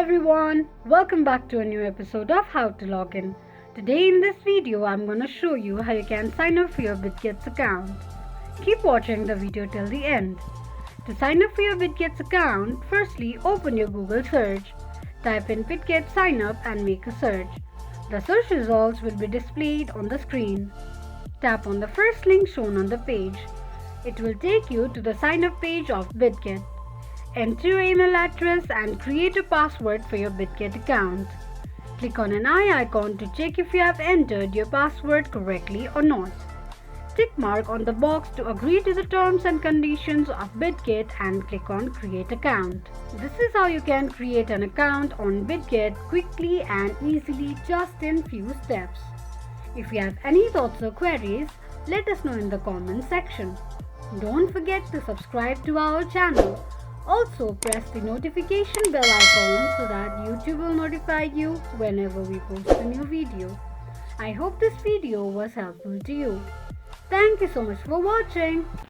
everyone, welcome back to a new episode of How to Login. Today in this video I'm going to show you how you can sign up for your Bitget account. Keep watching the video till the end. To sign up for your Bitget account, firstly open your Google search. Type in Bitget sign up and make a search. The search results will be displayed on the screen. Tap on the first link shown on the page. It will take you to the sign up page of Bitget. Enter your email address and create a password for your Bitget account. Click on an eye icon to check if you have entered your password correctly or not. Tick mark on the box to agree to the terms and conditions of Bitget and click on Create Account. This is how you can create an account on Bitget quickly and easily just in few steps. If you have any thoughts or queries, let us know in the comment section. Don't forget to subscribe to our channel. Also, press the notification bell icon so that YouTube will notify you whenever we post a new video. I hope this video was helpful to you. Thank you so much for watching.